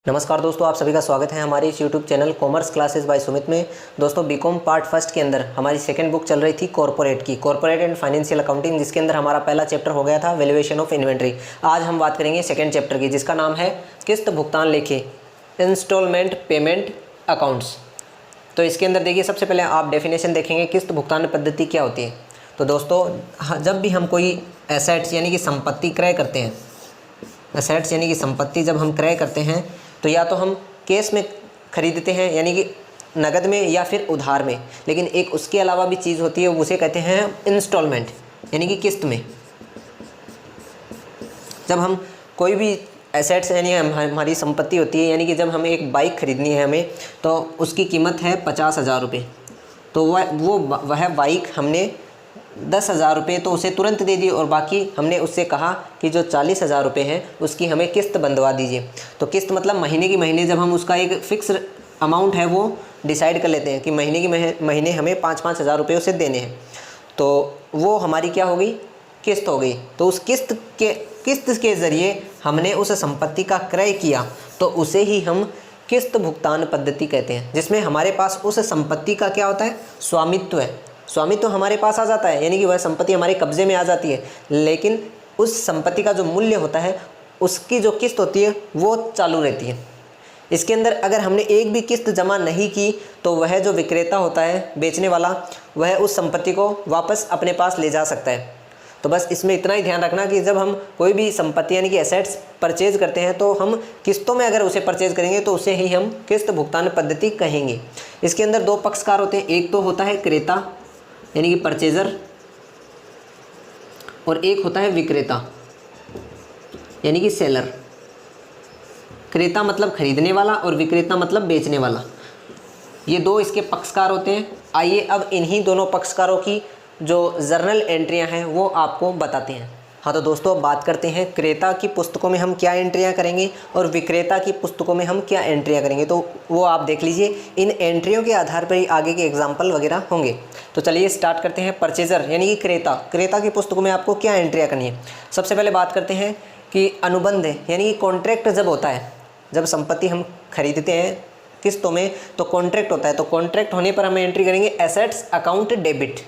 नमस्कार दोस्तों, आप सभी का स्वागत है हमारे इस YouTube channel commerce classes bye Sumit में। दोस्तों बीकॉम पार्ट फर्स्ट के अंदर हमारी सेकंड बुक चल रही थी कॉर्पोरेट एंड फाइनेंशियल अकाउंटिंग, जिसके अंदर हमारा पहला चैप्टर हो गया था वैल्यूएशन ऑफ इन्वेंट्री। आज हम बात करेंगे सेकंड चैप्टर की, जिसका नाम है किस्त भुगतान लेखे, इंस्टॉलमेंट पेमेंट अकाउंट्स। तो इसके अंदर देखिए, सबसे पहले आप डेफिनेशन देखेंगे किस्त भुगतान पद्धति क्या होती है। तो दोस्तों जब भी हम कोई एसेट्स यानी कि संपत्ति क्रय करते हैं, एसेट्स यानी कि संपत्ति जब हम क्रय करते हैं तो या तो हम कैश में खरीदते हैं यानी कि नगद में, या फिर उधार में। लेकिन एक उसके अलावा भी चीज़ होती है, उसे कहते हैं इंस्टॉलमेंट यानी कि किस्त में। जब हम कोई भी एसेट्स यानी हमारी संपत्ति होती है, यानी कि जब हमें एक बाइक खरीदनी है हमें, तो उसकी कीमत है 50,000 रुपये। तो वह बाइक हमने 10,000 रुपये तो उसे तुरंत दे दी, और बाकी हमने उससे कहा कि जो 40,000 रुपये हैं उसकी हमें किस्त बंधवा दीजिए। तो किस्त मतलब महीने की महीने जब हम उसका एक फिक्स अमाउंट है वो डिसाइड कर लेते हैं कि महीने की महीने हमें 5-5 हज़ार रुपये उसे देने हैं, तो वो हमारी क्या हो गई, किस्त हो गई। तो उस किस्त के ज़रिए हमने उस संपत्ति का क्रय किया, तो उसे ही हम किस्त भुगतान पद्धति कहते हैं, जिसमें हमारे पास उस संपत्ति का क्या होता है, स्वामित्व है। स्वामित्व हमारे पास आ जाता है, यानी कि वह संपत्ति हमारे कब्जे में आ जाती है, लेकिन उस संपत्ति का जो मूल्य होता है, उसकी जो किस्त होती है वो चालू रहती है। इसके अंदर अगर हमने एक भी किस्त जमा नहीं की तो वह जो विक्रेता होता है, बेचने वाला, वह उस संपत्ति को वापस अपने पास ले जा सकता है। तो बस इसमें इतना ही ध्यान रखना कि जब हम कोई भी संपत्ति यानी कि एसेट्स परचेज करते हैं, तो हम किस्तों में अगर उसे परचेज करेंगे तो उसे ही हम किस्त भुगतान पद्धति कहेंगे। इसके अंदर दो पक्षकार होते हैं, एक तो होता है क्रेता यानी कि परचेजर, और एक होता है विक्रेता यानी कि सेलर। क्रेता मतलब खरीदने वाला और विक्रेता मतलब बेचने वाला, ये दो इसके पक्षकार होते हैं। आइए अब इन्हीं दोनों पक्षकारों की जो जर्नल एंट्रियां हैं वो आपको बताते हैं। हाँ तो दोस्तों, अब बात करते हैं क्रेता की पुस्तकों में हम क्या एंट्रियां करेंगे और विक्रेता की पुस्तकों में हम क्या एंट्रियां करेंगे, तो वो आप देख लीजिए। इन एंट्रियों के आधार पर ही आगे के एग्जाम्पल वगैरह होंगे। तो चलिए स्टार्ट करते हैं। परचेजर यानी कि क्रेता की पुस्तकों में आपको क्या एंट्रियां करनी है। सबसे पहले बात करते हैं कि अनुबंध यानी कि कॉन्ट्रैक्ट जब होता है, जब संपत्ति हम खरीदते हैं किस्तों में तो कॉन्ट्रैक्ट होता है। तो कॉन्ट्रैक्ट होने पर हम एंट्री करेंगे एसेट्स अकाउंट डेबिट,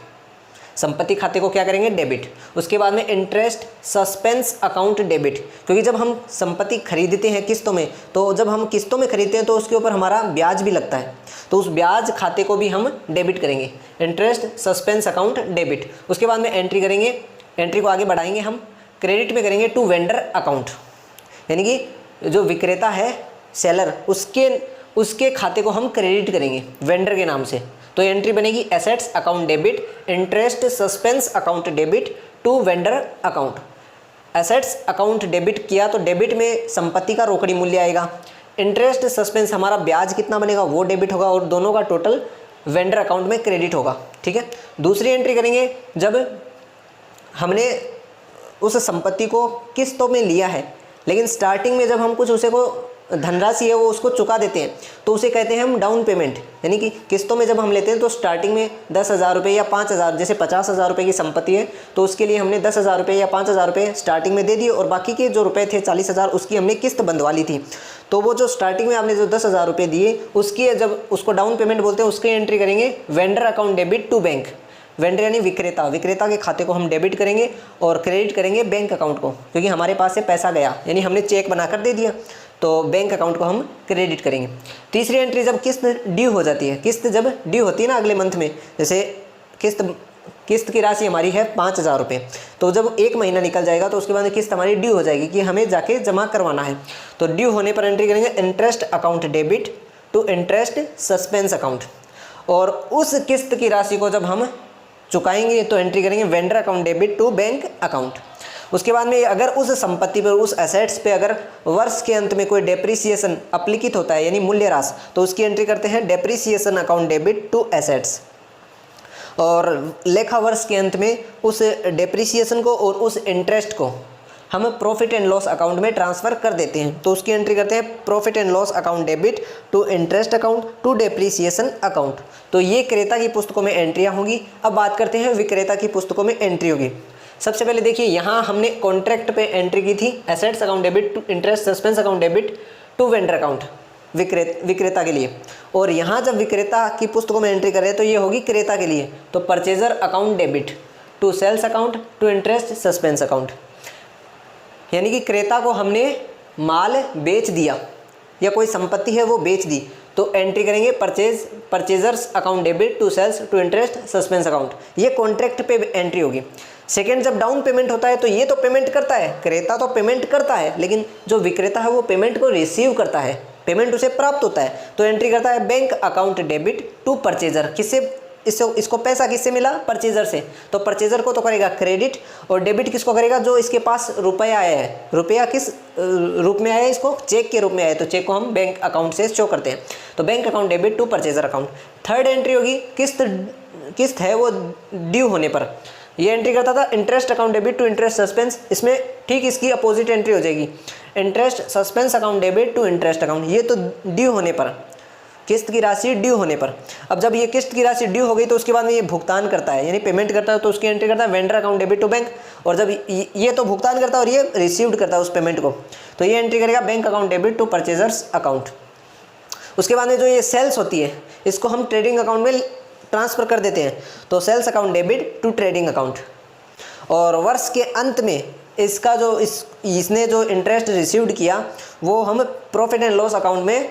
संपत्ति खाते को क्या करेंगे, डेबिट। उसके बाद में इंटरेस्ट सस्पेंस अकाउंट डेबिट, क्योंकि जब हम संपत्ति खरीदते हैं किस्तों में, तो जब हम किस्तों में खरीदते हैं तो उसके ऊपर हमारा ब्याज भी लगता है, तो उस ब्याज खाते को भी हम डेबिट करेंगे, इंटरेस्ट सस्पेंस अकाउंट डेबिट। उसके बाद में एंट्री करेंगे, एंट्री को आगे बढ़ाएंगे हम, क्रेडिट में करेंगे टू वेंडर अकाउंट, यानी कि जो विक्रेता है सेलर, उसके खाते को हम क्रेडिट करेंगे वेंडर के नाम से। तो एंट्री बनेगी assets account debit, interest suspense account debit to vendor account. Assets account debit किया तो डेबिट में संपत्ति का रोकड़ी मूल्य आएगा, इंटरेस्ट सस्पेंस हमारा ब्याज कितना बनेगा वो डेबिट होगा, और दोनों का टोटल वेंडर अकाउंट में क्रेडिट होगा। ठीक है। दूसरी एंट्री करेंगे जब हमने उस संपत्ति को किस्तों में लिया है, लेकिन स्टार्टिंग में जब हम कुछ उसे को धनराशि है वो उसको चुका देते हैं, तो उसे कहते हैं हम डाउन पेमेंट। यानी कि किस्तों में जब हम लेते हैं तो स्टार्टिंग में 10,000 रुपये या 5,000, जैसे 50,000 रुपये की संपत्ति है तो उसके लिए हमने 10,000 रुपये या 5,000 रुपये स्टार्टिंग में दे दिए, और बाकी के जो रुपए थे 40,000 उसकी हमने किस्त बंधवा ली थी। तो वो जो स्टार्टिंग में आपने जो 10,000 रुपये दिए उसकी जब उसको डाउन पेमेंट बोलते हैं, उसकी एंट्री करेंगे vendor account debit to bank. Vendor यानी विक्रेता के खाते को हम डेबिट करेंगे और क्रेडिट करेंगे बैंक अकाउंट को, क्योंकि हमारे पास से पैसा गया यानी हमने चेक बनाकर दे दिया, तो बैंक अकाउंट को हम क्रेडिट करेंगे। तीसरी एंट्री जब किस्त ड्यू हो जाती है, किस्त जब ड्यू होती है ना अगले मंथ में, जैसे किस्त की राशि हमारी है 5,000 रुपये, तो जब एक महीना निकल जाएगा तो उसके बाद किस्त हमारी ड्यू हो जाएगी कि हमें जाके जमा करवाना है। तो ड्यू होने पर एंट्री करेंगे interest account debit to interest suspense account, और उस किस्त की राशि को जब हम चुकाएंगे तो एंट्री करेंगे vendor account debit to bank account. उसके बाद में अगर उस संपत्ति पर, उस एसेट्स पे अगर वर्ष के अंत में कोई डेप्रिसिएशन अप्लिकित होता है यानी मूल्यह्रास, तो उसकी एंट्री करते हैं depreciation account debit to assets. और लेखा वर्ष के अंत में उस डेप्रिसिएशन को और उस इंटरेस्ट को हम प्रॉफिट एंड लॉस अकाउंट में ट्रांसफ़र कर देते हैं, तो उसकी एंट्री करते हैं profit and loss account debit to interest account to depreciation account. तो ये क्रेता की पुस्तकों में एंट्रियाँ होंगी। अब बात करते हैं विक्रेता की पुस्तकों में एंट्री होगी। सबसे पहले देखिए, यहाँ हमने कॉन्ट्रैक्ट पे एंट्री की थी, assets account debit to interest suspense account debit to vendor account, विक्रेता के लिए। और यहाँ जब विक्रेता की पुस्तकों में एंट्री करें तो ये होगी क्रेता के लिए, तो purchaser account debit to sales account to interest suspense account. यानी कि क्रेता को हमने माल बेच दिया या कोई संपत्ति है वो बेच दी, तो एंट्री करेंगे purchasers account debit to sales to interest suspense account, ये कॉन्ट्रैक्ट पे एंट्री होगी। सेकेंड, जब डाउन पेमेंट होता है तो ये तो पेमेंट करता है, क्रेता तो पेमेंट करता है, लेकिन जो विक्रेता है वो पेमेंट को रिसीव करता है, पेमेंट उसे प्राप्त होता है, तो एंट्री करता है bank account debit to purchaser. किससे इसको पैसा किससे मिला? परचेजर से, तो परचेजर को तो करेगा क्रेडिट, और डेबिट किसको करेगा? जो इसके पास रुपया आया है। रुपया किस रूप में आया है? इसको चेक के रूप में आया है, तो चेक को हम बैंक अकाउंट से शो करते हैं, तो bank account debit to purchaser account. Third entry होगी किस्त है वो ड्यू होने पर, ये एंट्री करता था interest account debit to interest suspense, इसमें ठीक इसकी अपोजिट एंट्री हो जाएगी, interest suspense account debit to interest account, ये तो ड्यू होने पर, किस्त की राशि ड्यू होने पर। अब जब ये किस्त की राशि ड्यू हो गई तो उसके बाद में ये भुगतान करता है, यानी पेमेंट करता है, तो उसकी एंट्री करता है vendor account debit to bank, और जब ये तो भुगतान करता है और ये रिसीव्ड करता है उस पेमेंट को, तो ये एंट्री करेगा bank account debit to purchasers account. उसके बाद में जो ये सेल्स होती है इसको हम ट्रेडिंग अकाउंट में ट्रांसफ़र कर देते हैं, तो sales account debit to trading account. और वर्ष के अंत में इसका जो इसने जो इंटरेस्ट रिसीव्ड किया वो हम प्रॉफिट एंड लॉस अकाउंट में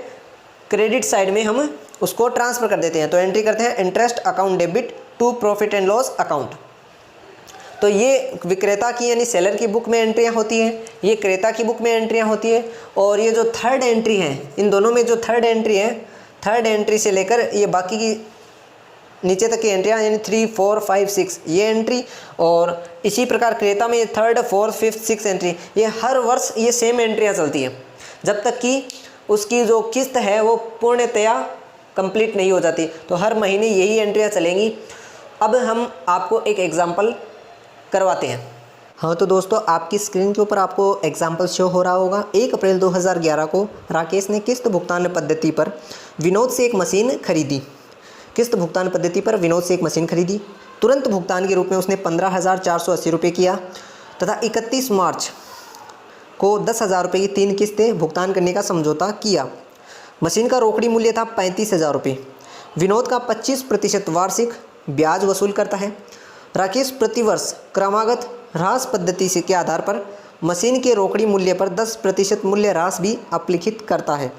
क्रेडिट साइड में हम उसको ट्रांसफ़र कर देते हैं, तो एंट्री करते हैं interest account debit to profit and loss account. तो ये विक्रेता की यानी सेलर की बुक में एंट्रियाँ होती हैं, ये क्रेता की बुक में एंट्रियाँ होती है, और ये जो थर्ड एंट्री है, इन दोनों में जो थर्ड एंट्री है, थर्ड एंट्री से लेकर ये बाकी की नीचे तक की एंट्रियाँ यानी 3, 4, 5, 6 ये एंट्री, और इसी प्रकार क्रेता में third, fourth, fifth, six entry, ये हर वर्ष ये सेम एंट्रियाँ चलती हैं जब तक कि उसकी जो किस्त है वो पूर्णतया कंप्लीट नहीं हो जाती, तो हर महीने यही एंट्रियाँ चलेंगी। अब हम आपको एक एग्जांपल करवाते हैं। हाँ तो दोस्तों, आपकी स्क्रीन के ऊपर आपको एग्जांपल शो हो रहा होगा। 1 अप्रैल 2011 को राकेश ने किस्त भुगतान पद्धति पर विनोद से एक मशीन खरीदी। किस्त भुगतान पद्धति पर विनोद से एक मशीन खरीदी। तुरंत भुगतान के रूप में उसने 15,480 रुपये किया तथा 31 मार्च को 10,000 रुपये की 3 किस्तें भुगतान करने का समझौता किया। मशीन का रोकड़ी मूल्य था 35,000 रुपये। विनोद का 25% वार्षिक ब्याज वसूल करता है। राकेश प्रतिवर्ष क्रमागत ह्रास पद्धति से के आधार पर मशीन के रोकड़ी मूल्य पर 10% मूल्य ह्रास भी अपलिखित करता है।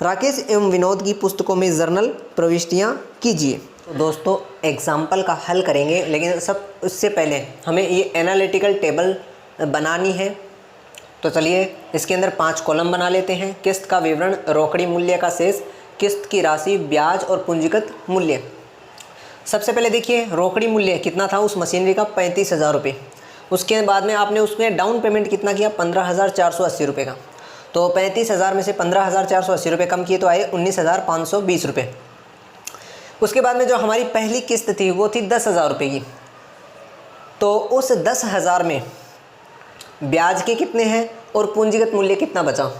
राकेश एवं विनोद की पुस्तकों में जर्नल प्रविष्टियाँ कीजिए। तो दोस्तों, एग्जाम्पल का हल करेंगे, लेकिन उससे पहले हमें ये एनालिटिकल टेबल बनानी है। तो चलिए इसके अंदर 5 कॉलम बना लेते हैं। किस्त का विवरण, रोकड़ी मूल्य का शेष, किस्त की राशि, ब्याज और पूंजीगत मूल्य। सबसे पहले देखिए रोकड़ी मूल्य कितना था उस मशीनरी का? 35,000 रुपये। उसके बाद में आपने उसमें डाउन पेमेंट कितना किया? 15,480 रुपये का। तो 35,000 में से 15,480 रुपये कम किए तो आए 19,520 रुपये। उसके बाद में जो हमारी पहली किस्त थी वो थी 10,000 रुपये की। तो उस 10,000 में ब्याज के कितने हैं और पूंजीगत मूल्य कितना बचा?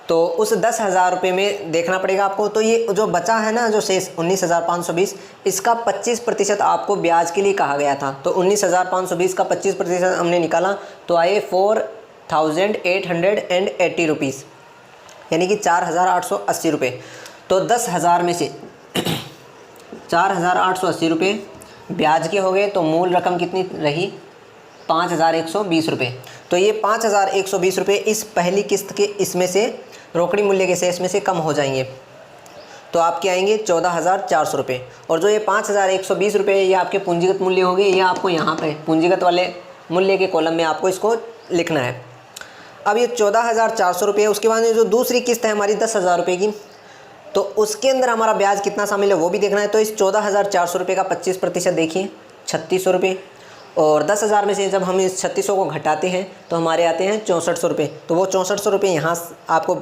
तो उस 10,000 रुपये में देखना पड़ेगा आपको। तो ये जो बचा है ना, जो शेष 19,520, इसका 25% आपको ब्याज के लिए कहा गया था। तो 19,520 का 25% हमने निकाला तो आए 4,880 रुपीज़, यानी कि 4,880 रुपये। तो 10,000 में से 4,880 रुपये ब्याज के हो गए, तो मूल रकम कितनी रही? 5,120 रुपये। तो ये 5,120 रुपये इस पहली किस्त के इसमें से रोकड़ी मूल्य के शेष में से कम हो जाएंगे, तो आपके आएंगे 14,400 रुपये। और जो ये 5,120 रुपये ये आपके पूंजीगत मूल्य हो गए, ये आपको यहाँ पे पूंजीगत वाले मूल्य के कॉलम में आपको इसको लिखना है। अब ये 14,400 रुपये। उसके बाद में जो दूसरी किस्त है हमारी 10,000 रुपये की, तो उसके अंदर हमारा ब्याज कितना शामिल है वो भी देखना है। तो इस 14,400 रुपये का 25% देखिए 3,600 रुपये, और 10,000 में से जब हम इस 3,600 को घटाते हैं तो हमारे आते हैं 6,400 रुपये। तो वो 6,400 रुपये यहाँ आपको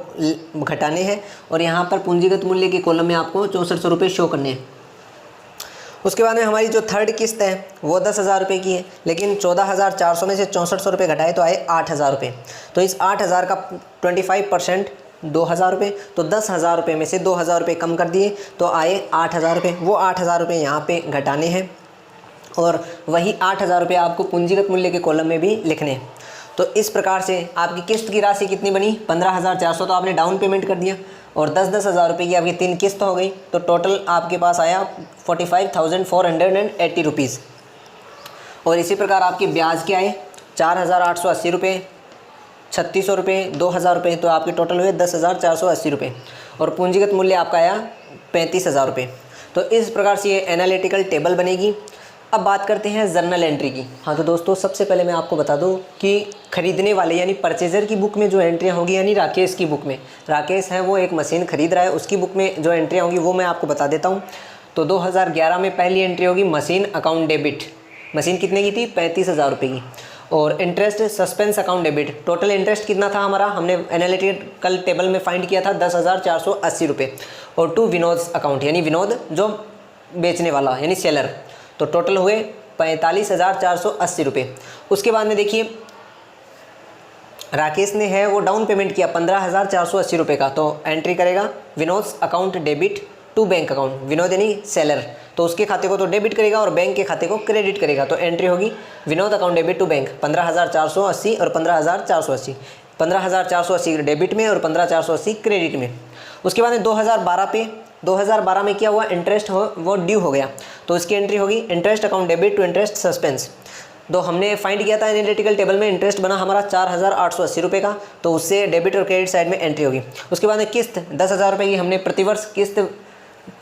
घटाने हैं, और यहाँ पर पूंजीगत मूल्य के कॉलम में आपको 6,400 रुपये शो करने हैं। उसके बाद में हमारी जो थर्ड किस्त है वो 10,000 रुपये की है, लेकिन 14,400 में से 6,400 रुपये घटाए तो आए 8,000 रुपये। तो इस 8,000 का 25% 2,000 रुपये। तो 10,000 रुपये में से 2,000 रुपये कम कर दिए तो आए 8,000 रुपये। वो 8,000 रुपये यहाँ पे घटाने हैं, और वही 8,000 रुपये आपको पूंजीगत मूल्य के कॉलम में भी लिखने हैं। तो इस प्रकार से आपकी किस्त की राशि कितनी बनी 15,400, तो आपने डाउन पेमेंट कर दिया और 10-10 हज़ार रुपये की आपकी 3 किस्त हो गई, तो टोटल आपके पास आया 45,480 रुपीज़। और इसी प्रकार आपके ब्याज के आए 4,880 रुपये, 3,600 रुपये, 2,000 रुपये, तो आपके टोटल हुए 10,480 रुपये। और पूंजीगत मूल्य आपका आया 35,000 रुपये। तो इस प्रकार से ये एनालिटिकल टेबल बनेगी। अब बात करते हैं जर्नल एंट्री की। हाँ तो दोस्तों, सबसे पहले मैं आपको बता दूं कि खरीदने वाले यानी परचेजर की बुक में जो एंट्रियाँ होगी, यानी राकेश की बुक में, राकेश है वो एक मशीन खरीद रहा है, उसकी बुक में जो एंट्रियाँ होंगी वो मैं आपको बता देता हूँ। तो 2011 में पहली एंट्री होगी मशीन अकाउंट डेबिट। मशीन कितने की थी 35,000 रुपये की। और interest suspense account debit, total interest कितना था हमारा, हमने एनालिटिकल टेबल में फाइंड किया था 10,480 रुपये। और टू विनोद अकाउंट, यानी विनोद जो बेचने वाला यानी सेलर, तो टोटल हुए 45,480 रुपये। उसके बाद में देखिए राकेश ने है वो डाउन पेमेंट किया 15,480 रुपये का, तो एंट्री करेगा Vinod account debit to bank account. Vinod यानी सेलर, तो उसके खाते को तो डेबिट करेगा और बैंक के खाते को क्रेडिट करेगा, तो एंट्री होगी Vinod account debit to bank 15,480 और 15,480, 15,480 डेबिट में और 15,480 क्रेडिट में। उसके बाद में 2012 में क्या हुआ, इंटरेस्ट वो ड्यू हो गया, तो उसकी एंट्री होगी interest account debit to interest suspense. तो हमने फाइंड किया था एनालिटिकल टेबल में, इंटरेस्ट बना हमारा 4,880 रुपये का, तो उससे डेबिट और क्रेडिट साइड में एंट्री होगी। उसके बाद में किस्त 10,000 रुपये की हमने प्रतिवर्ष किस्त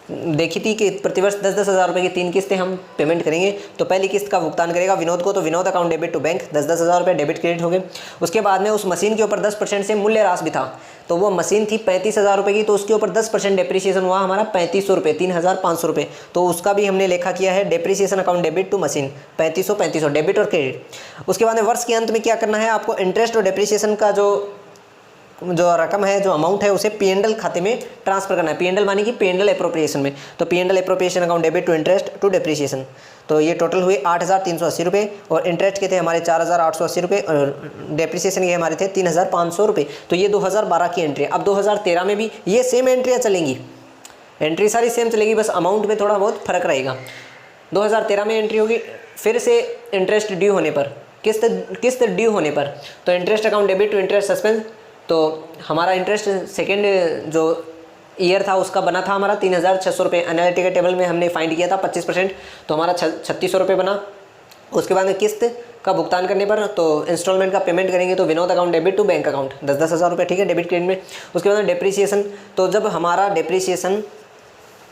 देखी थी कि प्रतिवर्ष 10-10 हज़ार रुपये की 3 किस्तें हम पेमेंट करेंगे। तो पहली किस्त का भुगतान करेगा विनोद को, तो Vinod account debit to bank 10-10 हज़ार रुपये डेबिट क्रेडिट हो गए। उसके बाद में उस मशीन के ऊपर 10% से मूल्य ह्रास भी था, तो वो मशीन थी 35,000 रुपये की, तो उसके ऊपर 10% डेप्रीशिएशन हुआ हमारा 3,500 रुपये, 3,500 रुपये, तो उसका भी हमने लेखा किया है depreciation account debit to machine 3500 debit और क्रेडिट। उसके बाद में वर्ष के अंत में क्या करना है आपको, इंटरेस्ट और डेप्रीशिएशन का जो रकम है, जो अमाउंट है, उसे पीएनएल खाते में ट्रांसफर करना है। पीएनएल मानी कि पीएनएल एप्रोप्रिएशन में, तो PNL appropriation account debit to interest to depreciation, तो ये टोटल हुए 8,380 रुपये और इंटरेस्ट के थे हमारे 4,880 रुपये और डेप्रीशिएशन के हमारे थे 3,500 रुपये। तो ये 2012 की एंट्री है। अब 2013 में भी ये सेम एंट्रियाँ चलेंगी, एंट्री सारी सेम चलेगी, बस अमाउंट में थोड़ा बहुत फर्क रहेगा। 2013 में एंट्री होगी फिर से इंटरेस्ट ड्यू होने पर, किस्त ड्यू होने पर, तो interest account debit to interest suspense, तो हमारा इंटरेस्ट सेकेंड जो ईयर था उसका बना था हमारा 3,600 रुपये। एनालिटिकल टेबल में हमने फाइंड किया था 25%, तो हमारा 3,600 रुपये बना। उसके बाद में किस्त का भुगतान करने पर तो इंस्टॉलमेंट का पेमेंट करेंगे, तो Vinod account debit to bank account 10-10 हज़ार रुपये, ठीक है, डेबिट क्रेडिट में। उसके बाद में डेप्रीशिएशन, तो जब हमारा डेप्रीशिएशन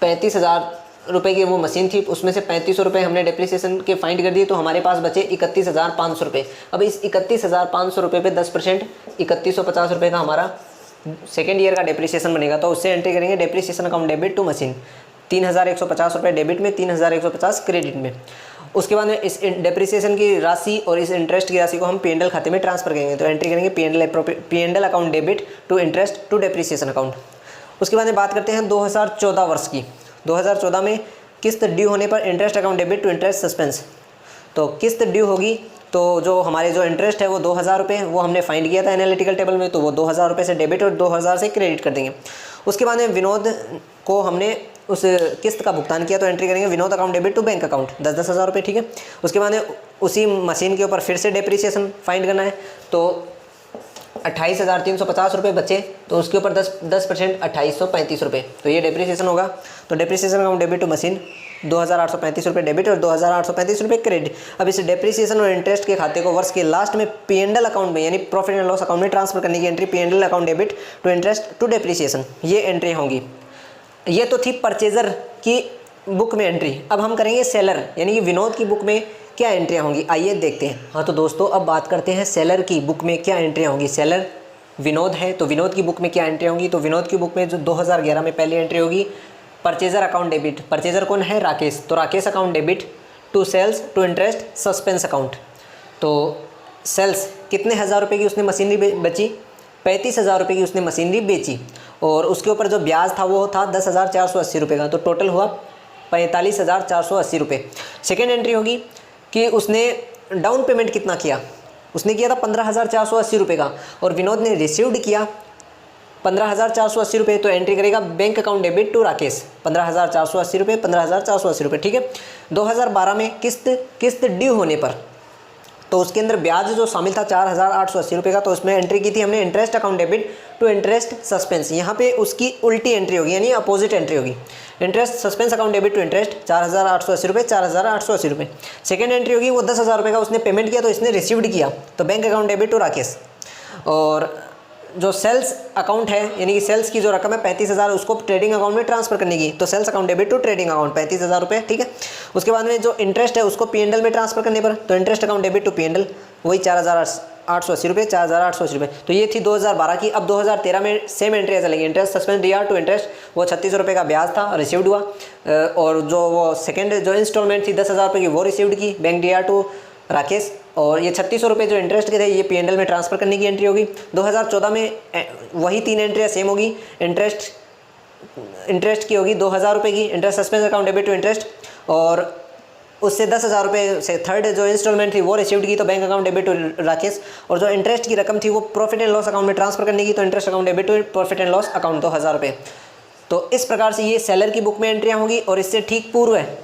35,000 रुपये की वो मशीन थी, उसमें से 3,500 रुपये हमने डेप्रीशिएशन के फाइंड कर दिए, तो हमारे पास बचे 31,500 रुपये। अब इस 31,500 रुपये पे 10% 3,150 रुपये का हमारा सेकेंड ईयर का डेप्रीशिएशन बनेगा, तो उससे एंट्री करेंगे depreciation account debit to machine 3,150 रुपये डेबिट में, 3,150 क्रेडिट में। उसके बाद में इस डेप्रीशिएशन की राशि और इस इंटरेस्ट की राशि को हम पीएनएल खाते में ट्रांसफर करेंगे, तो एंट्री करेंगे PNL account debit to interest to depreciation account. उसके बाद में बात करते हैं 2014 वर्ष की। 2014 में किस्त ड्यू होने पर interest account debit to interest suspense, तो किस्त ड्यू होगी तो जो हमारे जो इंटरेस्ट है वो 2,000 रुपये, वो हमने फाइंड किया था एनालिटिकल टेबल में, तो वो 2,000 रुपये से डेबिट और 2,000 से क्रेडिट कर देंगे। उसके बाद में विनोद को हमने उस किस्त का भुगतान किया, तो एंट्री करेंगे Vinod account debit to bank account 10-10 हज़ार रुपये, ठीक है। उसके बाद में उसी मशीन के ऊपर फिर से डेप्रीशिएशन फाइंड करना है, तो 28,350 रुपये बचे, तो उसके ऊपर 10% 2,835 रुपये, तो ये डेप्रीशिएशन होगा। तो depreciation account debit to machine 2,835 रुपये डेबिट और 2,835 रुपये क्रेडिट। अब इस डेप्रीशिएशन और इंटरेस्ट के खाते को वर्ष के लास्ट में पीएनएल अकाउंट में यानी प्रॉफिट एंड लॉस अकाउंट में ट्रांसफर करने की entry PNL account debit to interest to depreciation, ये एंट्री होंगी। ये तो थी परचेजर की बुक में एंट्री। अब हम करेंगे सेलर यानी कि विनोद की बुक में क्या एंट्रियाँ होंगी, आइए देखते हैं। हाँ तो दोस्तों, अब बात करते हैं सेलर की बुक में क्या एंट्रियाँ होंगी। सेलर विनोद है, तो विनोद की बुक में क्या एंट्री होंगी, तो विनोद की बुक में जो 2011 में पहली एंट्री होगी परचेजर अकाउंट डेबिट। परचेजर कौन है, राकेश, तो Rakesh account debit to sales to interest suspense account. तो सेल्स कितने हज़ार रुपये की उसने मशीनरी बची, 35,000 रुपये की उसने मशीनरी बेची और उसके ऊपर जो ब्याज था वो था 10,480 रुपये का, तो टोटल हुआ 45,480 रुपये। सेकेंड एंट्री होगी कि उसने डाउन पेमेंट कितना किया, उसने किया था 15,480 रुपये का और विनोद ने रिसीव्ड किया 15,480 रुपये, तो एंट्री करेगा bank account debit to Rakesh 15,480 रुपये, 15,480 रुपये, ठीक है। 2012 में किस्त ड्यू होने पर, तो उसके अंदर ब्याज जो शामिल था 4,880 रुपये का, तो उसमें एंट्री की थी हमने interest account debit to interest suspense. यहाँ पे उसकी उल्टी एंट्री होगी, यानी अपोजिट एंट्री होगी। Interest suspense account debit to interest 4,880 रुपये, 4,880 रुपये। सेकेंड एंट्री होगी वो 10,000 रुपये का उसने पेमेंट किया, तो इसने रिसीव्ड किया, तो bank account debit to Rakesh. और जो सेल्स अकाउंट है, यानी कि सेल्स की जो रकम है 35,000, उसको ट्रेडिंग अकाउंट में ट्रांसफर करने की, तो sales account debit to trading account 35,000 रुपये, ठीक है। उसके बाद में जो इंटरेस्ट है उसको P&L में ट्रांसफर करने पर, तो interest account debit to P&L वही 4,880 रुपये, 4,880 रुपये। तो ये थी 2012 की। अब 2013 में सेम एंट्री चलेगी, interest suspense DR to interest, वो 3600 रुपये का ब्याज था, रिसीव्ड हुआ। और जो वो सेकेंड जो इंस्टॉलमेंट थी 10,000 रुपये की, वो रिसीव्ड की बैंक DR टू राकेश। और ये 3600 रुपये जो इंटरेस्ट के थे ये P&L में ट्रांसफ़र करने की एंट्री होगी। 2014 में वही 3 एंट्रियाँ सेम होगी। इंटरेस्ट की होगी 2,000 रुपये की, interest suspense account debit to interest, और उससे 10,000 रुपये से थर्ड जो इंस्टॉलमेंट थी वो रिसीव्ड की, तो bank account debit to Rakesh. और जो इंटरेस्ट की रकम थी वो प्रॉफिट एंड लॉस अकाउंट में ट्रांसफर करने की, तो interest account debit to profit and loss account 2,000 रुपये। तो इस प्रकार से ये सेलर की बुक में एंट्रियाँ होगी। और इससे ठीक पूर्व है,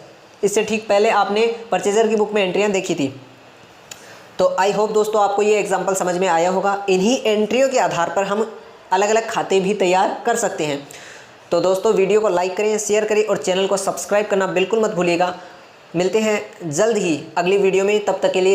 इससे ठीक पहले आपने परचेजर की बुक में एंट्रियाँ देखी थी। तो आई होप दोस्तों आपको ये एग्जांपल समझ में आया होगा। इन्हीं एंट्रियों के आधार पर हम अलग अलग खाते भी तैयार कर सकते हैं। तो दोस्तों वीडियो को लाइक करें, शेयर करें और चैनल को सब्सक्राइब करना बिल्कुल मत भूलिएगा। मिलते हैं जल्द ही अगली वीडियो में, तब तक के लिए